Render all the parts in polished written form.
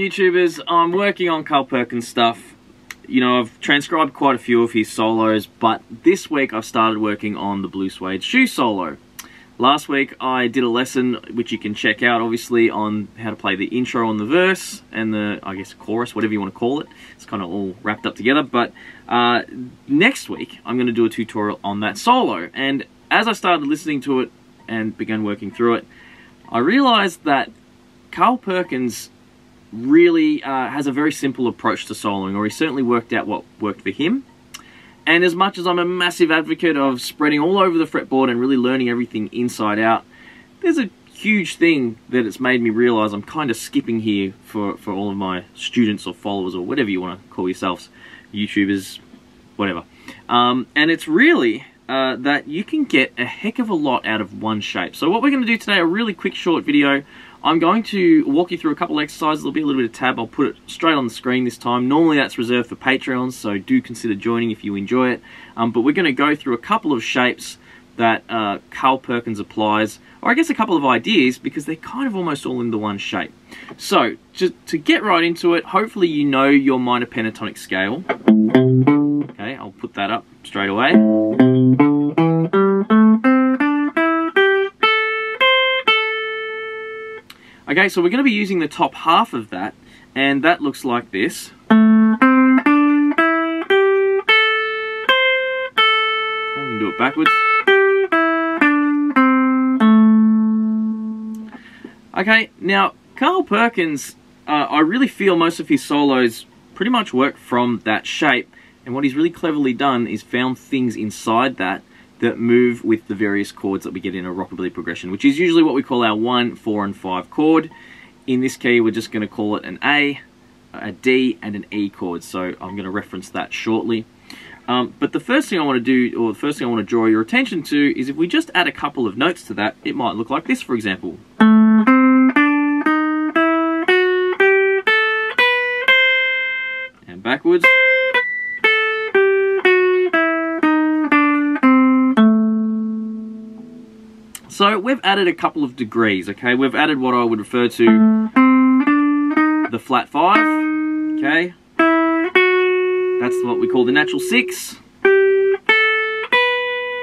YouTubers, I'm working on Carl Perkins stuff. You know, I've transcribed quite a few of his solos, but this week I've started working on the Blue Suede Shoe solo. Last week I did a lesson, which you can check out obviously, on how to play the intro on the verse and the, I guess, chorus, whatever you want to call it. It's kind of all wrapped up together, but next week I'm going to do a tutorial on that solo. And as I started listening to it and began working through it, I realized that Carl Perkins really has a very simple approach to soloing, or he certainly worked out what worked for him. And as much as I'm a massive advocate of spreading all over the fretboard and really learning everything inside out, there's a huge thing that it's made me realize I'm kind of skipping here for all of my students or followers or whatever you want to call yourselves, YouTubers, whatever. And it's really that you can get a heck of a lot out of one shape. So what we're going to do today, a really quick short video. I'm going to walk you through a couple of exercises. There'll be a little bit of tab. I'll put it straight on the screen this time. Normally that's reserved for Patreons, so do consider joining if you enjoy it. But we're going to go through a couple of shapes that Carl Perkins applies, or I guess a couple of ideas, because they're kind of almost all in the one shape. So, just to get right into it, hopefully you know your minor pentatonic scale. Okay, I'll put that up straight away. Okay, so we're going to be using the top half of that, and that looks like this. We can do it backwards. Okay, now Carl Perkins, I really feel most of his solos pretty much work from that shape, and what he's really cleverly done is found things inside that move with the various chords that we get in a rockabilly progression, which is usually what we call our 1, 4, and 5 chord. In this key, we're just going to call it an A, a D, and an E chord, so I'm going to reference that shortly. But the first thing I want to do, or the first thing I want to draw your attention to, is if we just add a couple of notes to that, it might look like this, for example. And backwards. So we've added a couple of degrees, okay? We've added what I would refer to the flat 5, okay? That's what we call the natural 6,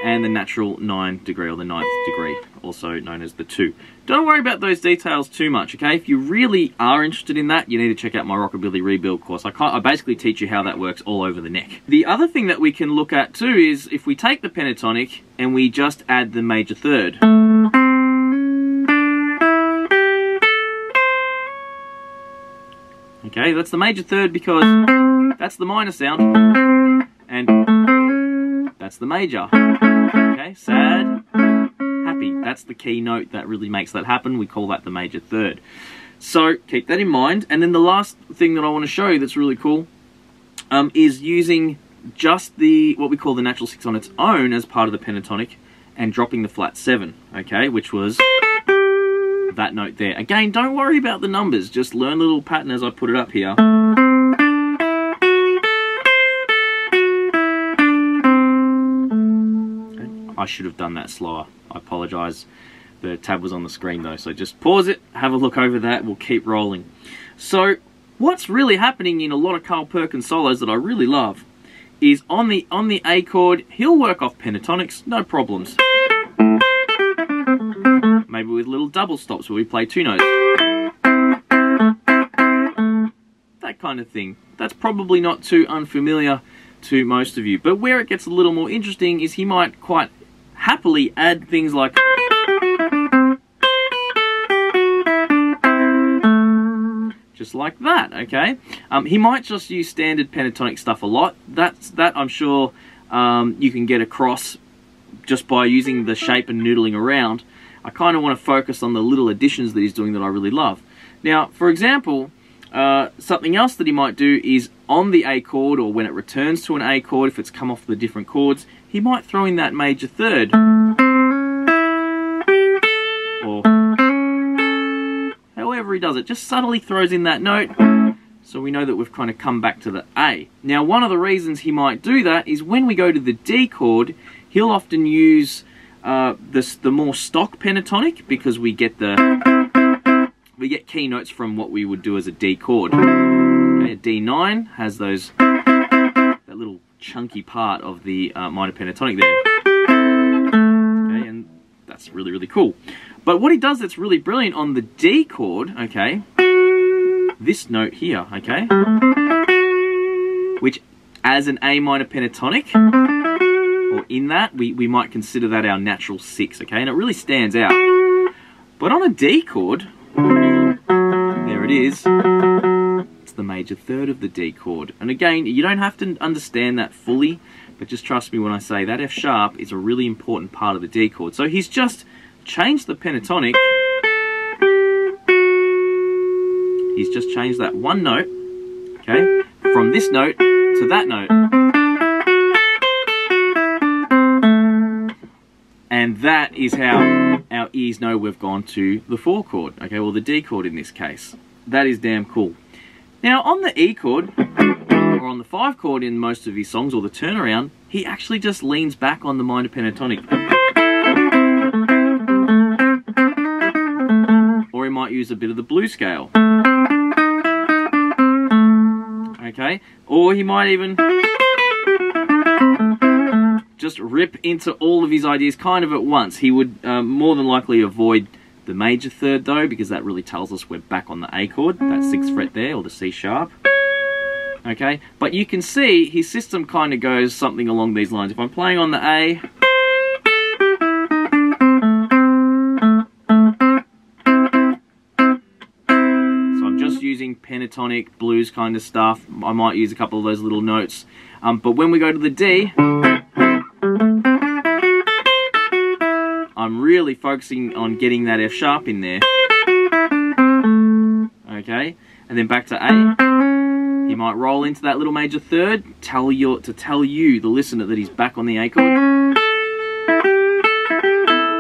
and the natural 9 degree, or the 9th degree, also known as the 2. Don't worry about those details too much, okay? If you really are interested in that, you need to check out my Rockabilly Rebuild course. I basically teach you how that works all over the neck. The other thing that we can look at too is if we take the pentatonic and we just add the major third. Okay, that's the major third because that's the minor sound, and that's the major. Okay, sad, happy. That's the key note that really makes that happen. We call that the major third. So keep that in mind. And then the last thing that I want to show you that's really cool is using just what we call the natural 6 on its own as part of the pentatonic and dropping the flat 7, okay, which was that note there. Again, don't worry about the numbers, just learn the little pattern as I put it up here. Okay. I should have done that slower. I apologise. The tab was on the screen though, so just pause it, have a look over that, we'll keep rolling. So, what's really happening in a lot of Carl Perkins solos that I really love is on the A chord, he'll work off pentatonics, no problems. Maybe with little double stops where we play 2 notes. That kind of thing. That's probably not too unfamiliar to most of you. But where it gets a little more interesting is he might quite happily add things like just like that, okay? He might just use standard pentatonic stuff a lot. That I'm sure you can get across just by using the shape and noodling around. I kind of want to focus on the little additions that he's doing that I really love. Now, for example, something else that he might do is on the A chord, or when it returns to an A chord, if it's come off the different chords, he might throw in that major third. Or however he does it, just subtly throws in that note, so we know that we've kind of come back to the A. Now, one of the reasons he might do that is when we go to the D chord, he'll often use the more stock pentatonic, because we get the we get key notes from what we would do as a D chord. Okay, a D9 has those, that little chunky part of the minor pentatonic there. Okay, and that's really, really cool. But what he does that's really brilliant on the D chord, okay, this note here, okay, which as an A minor pentatonic, or in that, we might consider that our natural 6, okay, and it really stands out. But on a D chord, there it is, it's the major third of the D chord. And again, you don't have to understand that fully, but just trust me when I say that F sharp is a really important part of the D chord. So he's just changed the pentatonic, he's just changed that one note, okay, from this note to that note. And that is how our ears know we've gone to the 4 chord, okay, well the D chord in this case. That is damn cool. Now on the E chord, or on the 5 chord in most of his songs, or the turnaround, he actually just leans back on the minor pentatonic. Or he might use a bit of the blues scale. Okay, or he might even just rip into all of his ideas kind of at once. He would more than likely avoid the major third though, because that really tells us we're back on the A chord, that 6th fret there, or the C sharp. Okay, but you can see his system kind of goes something along these lines. If I'm playing on the A, so I'm just using pentatonic blues kind of stuff. I might use a couple of those little notes. But when we go to the D, I'm really focusing on getting that F sharp in there. Okay, and then back to A. He might roll into that little major third, to tell you, the listener, that he's back on the A chord.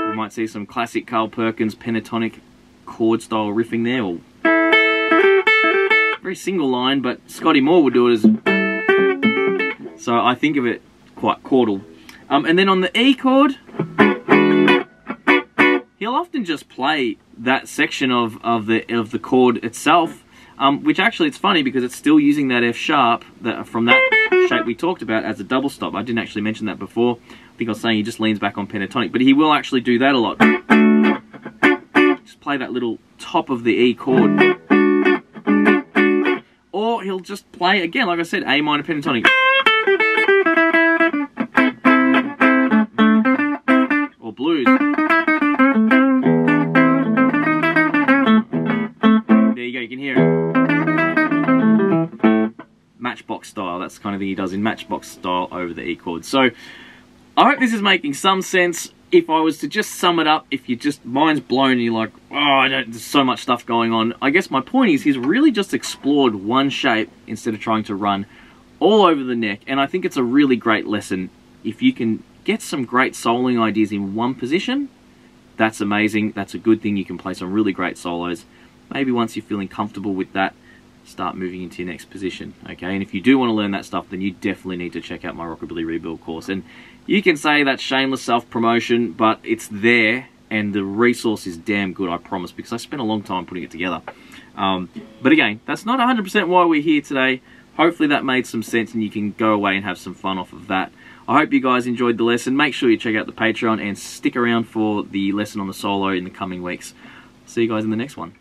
We might see some classic Carl Perkins pentatonic chord style riffing there, or very single line, but Scotty Moore would do it as. So I think of it quite chordal. And then on the E chord, he'll often just play that section of the chord itself, which actually it's funny because it's still using that F sharp from that shape we talked about as a double stop. I didn't actually mention that before. I think I was saying he just leans back on pentatonic, but he will actually do that a lot. Just play that little top of the E chord. Or he'll just play, again, like I said, A minor pentatonic. Or blues. There you go, you can hear it. Matchbox style, that's the kind of thing he does in matchbox style over the E chord. So, I hope this is making some sense. If I was to just sum it up, if you just, mind's blown and you're like, oh, there's so much stuff going on. I guess my point is, he's really just explored one shape instead of trying to run all over the neck. And I think it's a really great lesson. If you can get some great soloing ideas in one position, that's amazing. That's a good thing. You can play some really great solos. Maybe once you're feeling comfortable with that, start moving into your next position, okay? And if you do want to learn that stuff, then you definitely need to check out my Rockabilly Rebuild course. And you can say that's shameless self-promotion, but it's there, and the resource is damn good, I promise, because I spent a long time putting it together. But again, that's not 100% why we're here today. Hopefully that made some sense and you can go away and have some fun off of that. I hope you guys enjoyed the lesson. Make sure you check out the Patreon and stick around for the lesson on the solo in the coming weeks. See you guys in the next one.